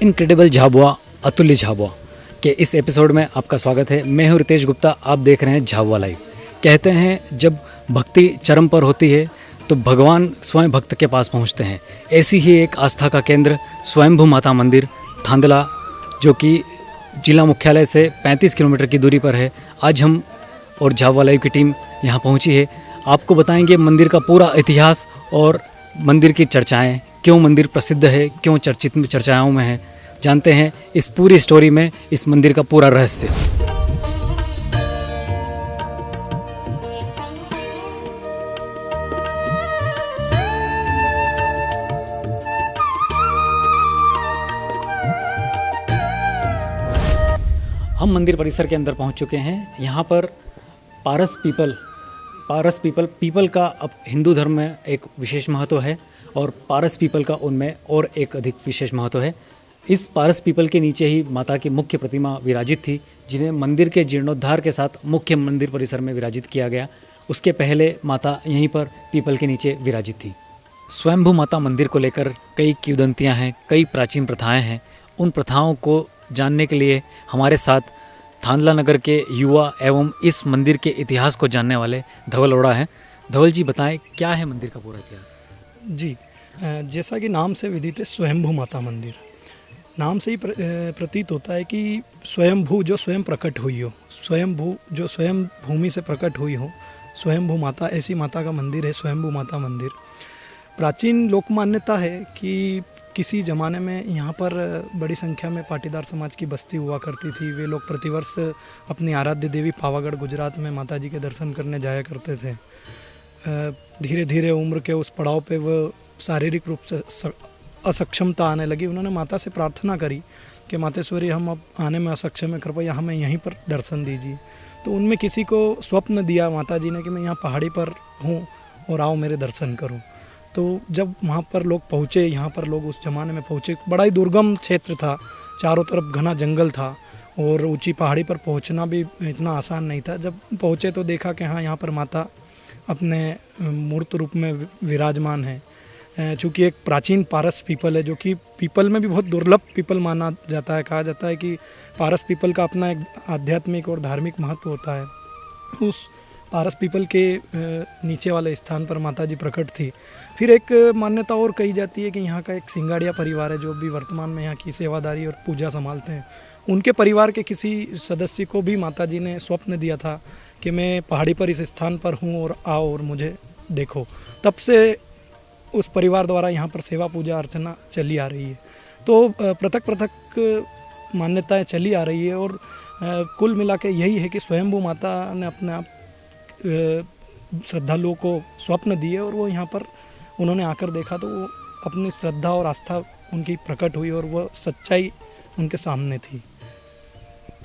Incredible Jhabua अतुल्य झाबुआ के इस एपिसोड में आपका स्वागत है। मैं हूं रितेश गुप्ता, आप देख रहे हैं झाबुआ लाइव। कहते हैं जब भक्ति चरम पर होती है तो भगवान स्वयं भक्त के पास पहुंचते हैं। ऐसी ही एक आस्था का केंद्र स्वयंभू माता मंदिर थांदला, जो कि जिला मुख्यालय से 35 किलोमीटर की दूरी पर है। आज हम और झाबुआ लाइव की टीम यहाँ पहुँची है। आपको बताएंगे मंदिर का पूरा इतिहास और मंदिर की चर्चाएं, क्यों मंदिर प्रसिद्ध है, क्यों चर्चित चर्चाओं में है। जानते हैं इस पूरी स्टोरी में इस मंदिर का पूरा रहस्य। हम मंदिर परिसर के अंदर पहुंच चुके हैं। यहाँ पर पारस पीपल का अब हिंदू धर्म में एक विशेष महत्व है और पारस पीपल का उनमें और एक अधिक विशेष महत्व है। इस पारस पीपल के नीचे ही माता की मुख्य प्रतिमा विराजित थी, जिन्हें मंदिर के जीर्णोद्धार के साथ मुख्य मंदिर परिसर में विराजित किया गया। उसके पहले माता यहीं पर पीपल के नीचे विराजित थी। स्वयंभू माता मंदिर को लेकर कई किंवदंतियाँ हैं, कई प्राचीन प्रथाएँ हैं। उन प्रथाओं को जानने के लिए हमारे साथ थांदला नगर के युवा एवं इस मंदिर के इतिहास को जानने वाले धवल ओड़ा हैं। धवल जी, बताएं क्या है मंदिर का पूरा इतिहास? जी, जैसा कि नाम से विदित है स्वयंभू माता मंदिर, नाम से ही प्रतीत होता है कि स्वयंभू जो स्वयं प्रकट हुई हो, स्वयंभू जो स्वयं भूमि से प्रकट हुई हो, स्वयंभू माता, ऐसी माता का मंदिर है स्वयंभू माता मंदिर। प्राचीन लोक मान्यता है कि किसी ज़माने में यहाँ पर बड़ी संख्या में पाटीदार समाज की बस्ती हुआ करती थी। वे लोग प्रतिवर्ष अपनी आराध्य देवी पावागढ़ गुजरात में माता जी के दर्शन करने जाया करते थे। धीरे धीरे उम्र के उस पड़ाव पे वो शारीरिक रूप से असक्षमता आने लगी। उन्होंने माता से प्रार्थना करी कि मातेश्वरी, हम अब आने में असक्षम है, कृपया हमें यहीं पर दर्शन दीजिए। तो उनमें किसी को स्वप्न दिया माता जी ने कि मैं यहाँ पहाड़ी पर हूँ और आओ मेरे दर्शन करूँ। तो जब वहाँ पर लोग पहुँचे, यहाँ पर लोग उस ज़माने में पहुँचे, बड़ा ही दुर्गम क्षेत्र था, चारों तरफ घना जंगल था और ऊंची पहाड़ी पर पहुँचना भी इतना आसान नहीं था। जब पहुँचे तो देखा कि हाँ, यहाँ पर माता अपने मूर्त रूप में विराजमान है। चूँकि एक प्राचीन पारस पीपल है, जो कि पीपल में भी बहुत दुर्लभ पीपल माना जाता है। कहा जाता है कि पारस पीपल का अपना एक आध्यात्मिक और धार्मिक महत्व होता है। उस पारस पीपल के नीचे वाले स्थान पर माता जी प्रकट थी। फिर एक मान्यता और कही जाती है कि यहाँ का एक सिंगाड़िया परिवार है, जो भी वर्तमान में यहाँ की सेवादारी और पूजा संभालते हैं। उनके परिवार के किसी सदस्य को भी माता जी ने स्वप्न दिया था कि मैं पहाड़ी पर इस स्थान पर हूँ और आओ और मुझे देखो। तब से उस परिवार द्वारा यहाँ पर सेवा पूजा अर्चना चली आ रही है। तो पृथक मान्यताएँ चली आ रही है और कुल मिला के यही है कि स्वयंभू माता ने अपने आप श्रद्धालुओं को स्वप्न दिए और वो यहाँ पर उन्होंने आकर देखा तो वो अपनी श्रद्धा और आस्था उनकी प्रकट हुई और वह सच्चाई उनके सामने थी।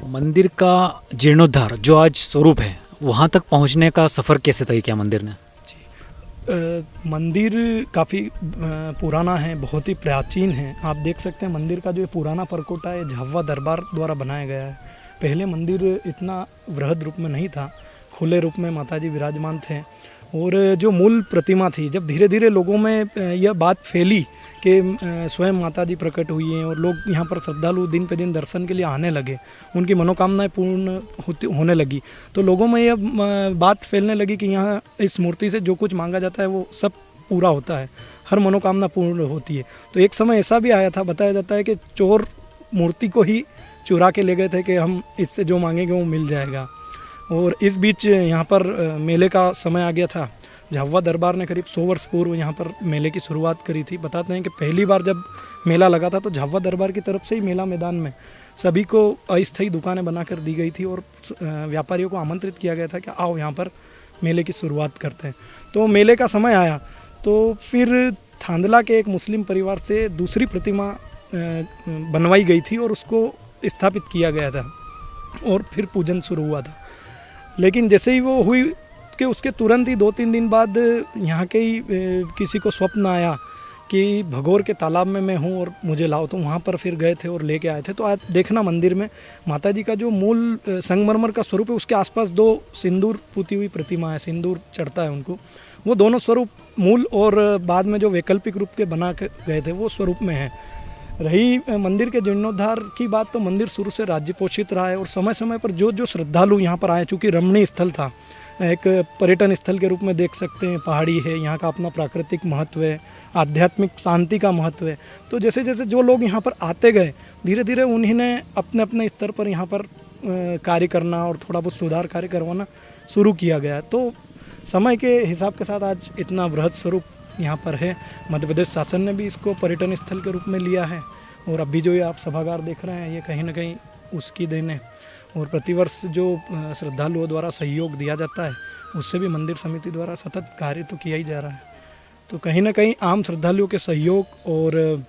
मंदिर का जीर्णोद्धार जो आज स्वरूप है, वहाँ तक पहुँचने का सफ़र कैसे तय किया मंदिर ने? जी, मंदिर काफ़ी पुराना है, बहुत ही प्राचीन है। आप देख सकते हैं मंदिर का जो पुराना परकोटा है झाबुआ दरबार द्वारा बनाया गया है। पहले मंदिर इतना वृहद रूप में नहीं था, खुले रूप में माताजी विराजमान थे। और जो मूल प्रतिमा थी, जब धीरे धीरे लोगों में यह बात फैली कि स्वयं माताजी प्रकट हुई हैं और लोग यहाँ पर श्रद्धालु दिन पे दिन दर्शन के लिए आने लगे, उनकी मनोकामनाएं पूर्ण होने लगी, तो लोगों में यह बात फैलने लगी कि यहाँ इस मूर्ति से जो कुछ मांगा जाता है वो सब पूरा होता है, हर मनोकामना पूर्ण होती है। तो एक समय ऐसा भी आया था, बताया जाता है कि चोर मूर्ति को ही चुरा के ले गए थे कि हम इससे जो मांगेंगे वो मिल जाएगा। और इस बीच यहाँ पर मेले का समय आ गया था। झाबुआ दरबार ने करीब 100 वर्ष पूर्व यहाँ पर मेले की शुरुआत करी थी। बताते हैं कि पहली बार जब मेला लगा था तो झाबुआ दरबार की तरफ से ही मेला मैदान में सभी को अस्थायी दुकानें बनाकर दी गई थी और व्यापारियों को आमंत्रित किया गया था कि आओ यहाँ पर मेले की शुरुआत करते हैं। तो मेले का समय आया तो फिर थांदला के एक मुस्लिम परिवार से दूसरी प्रतिमा बनवाई गई थी और उसको स्थापित किया गया था और फिर पूजन शुरू हुआ था। लेकिन जैसे ही वो हुई कि उसके तुरंत ही 2-3 दिन बाद यहाँ के ही किसी को स्वप्न आया कि भगोर के तालाब में मैं हूँ और मुझे लाओ। तो वहाँ पर फिर गए थे और लेके आए थे। तो आज देखना मंदिर में माताजी का जो मूल संगमरमर का स्वरूप है, उसके आसपास 2 सिंदूर पुती हुई प्रतिमा है, सिंदूर चढ़ता है उनको। वो दोनों स्वरूप मूल और बाद में जो वैकल्पिक रूप के बना के गए थे वो स्वरूप में है। रही मंदिर के जीर्णोद्धार की बात, तो मंदिर शुरू से राज्य पोषित रहा है और समय समय पर जो जो श्रद्धालु यहाँ पर आए, चूँकि रमणीय स्थल था, एक पर्यटन स्थल के रूप में देख सकते हैं, पहाड़ी है, यहाँ का अपना प्राकृतिक महत्व है, आध्यात्मिक शांति का महत्व है। तो जैसे जैसे जो लोग यहाँ पर आते गए, धीरे धीरे उन्हीं ने अपने अपने स्तर पर यहाँ पर कार्य करना और थोड़ा बहुत सुधार कार्य करवाना शुरू किया गया। तो समय के हिसाब के साथ आज इतना बृहद स्वरूप यहाँ पर है। मध्य प्रदेश शासन ने भी इसको पर्यटन स्थल के रूप में लिया है और अभी जो ये आप सभागार देख रहे हैं, ये कहीं ना कहीं उसकी देन है। और प्रतिवर्ष जो श्रद्धालुओं द्वारा सहयोग दिया जाता है, उससे भी मंदिर समिति द्वारा सतत कार्य तो किया ही जा रहा है। तो कहीं ना कहीं आम श्रद्धालुओं के सहयोग और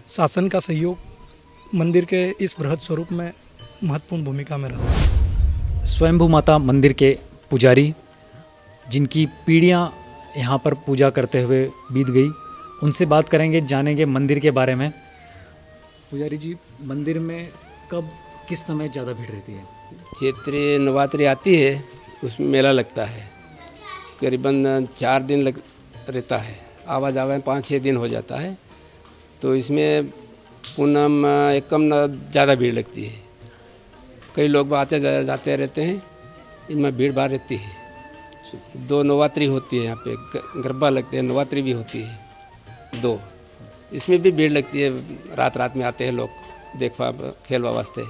शासन का सहयोग मंदिर के इस बृहद स्वरूप में महत्वपूर्ण भूमिका में रहा। स्वयंभू माता मंदिर के पुजारी, जिनकी पीढ़ियाँ यहाँ पर पूजा करते हुए बीत गई, उनसे बात करेंगे, जानेंगे मंदिर के बारे में। पुजारी जी, मंदिर में कब किस समय ज़्यादा भीड़ रहती है? चैत्री नवरात्रि आती है, उसमें मेला लगता है, करीबन 4 दिन रहता है, आवा जावा 5-6 दिन हो जाता है। तो इसमें पूनम एकम ज़्यादा भीड़ लगती है, कई लोग आते जाते रहते हैं, इनमें भीड़ भाड़ रहती है। 2 नवरात्रि होती है यहाँ पे, गरबा लगते हैं, नवरात्रि भी होती है 2, इसमें भी भीड़ लगती है। रात रात में आते हैं लोग देखवा खेलवा वास्ते।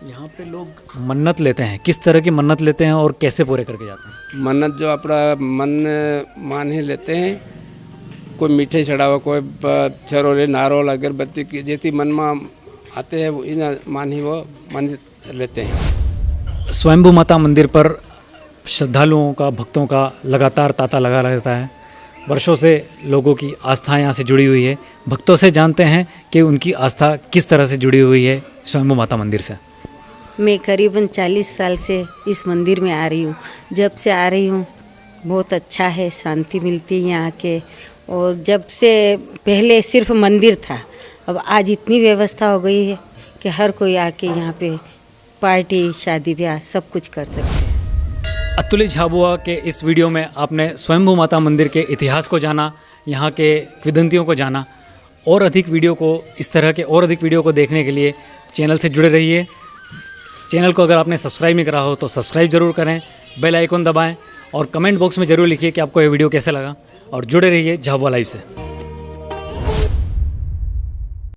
यहाँ पे लोग मन्नत लेते हैं, किस तरह की मन्नत लेते हैं और कैसे पूरे करके जाते हैं? मन्नत जो अपना मन मान ही लेते हैं, कोई मीठे चढ़ावा, कोई छरोले नारोल अगरबत्ती की जैसी मन में आते हैं, वो इन मान ही वो मन्नत लेते हैं। स्वयंभू माता मंदिर पर श्रद्धालुओं का, भक्तों का लगातार तांता लगा रहता है। वर्षों से लोगों की आस्था यहाँ से जुड़ी हुई है। भक्तों से जानते हैं कि उनकी आस्था किस तरह से जुड़ी हुई है स्वयंभू माता मंदिर से। मैं करीबन 40 साल से इस मंदिर में आ रही हूँ। जब से आ रही हूँ बहुत अच्छा है, शांति मिलती है यहाँ के। और जब से पहले सिर्फ मंदिर था, अब आज इतनी व्यवस्था हो गई है कि हर कोई आके यहाँ पे पार्टी, शादी ब्याह सब कुछ कर सकते हैं। अतुल झाबुआ के इस वीडियो में आपने स्वयंभू माता मंदिर के इतिहास को जाना, यहाँ के किंवदंतियों को जाना। और अधिक वीडियो को, इस तरह के और अधिक वीडियो को देखने के लिए चैनल से जुड़े रहिए। चैनल को अगर आपने सब्सक्राइब नहीं करा हो तो सब्सक्राइब जरूर करें, बेल आइकन दबाएं और कमेंट बॉक्स में ज़रूर लिखिए कि आपको ये वीडियो कैसे लगा। और जुड़े रहिए झाबुआ लाइव से।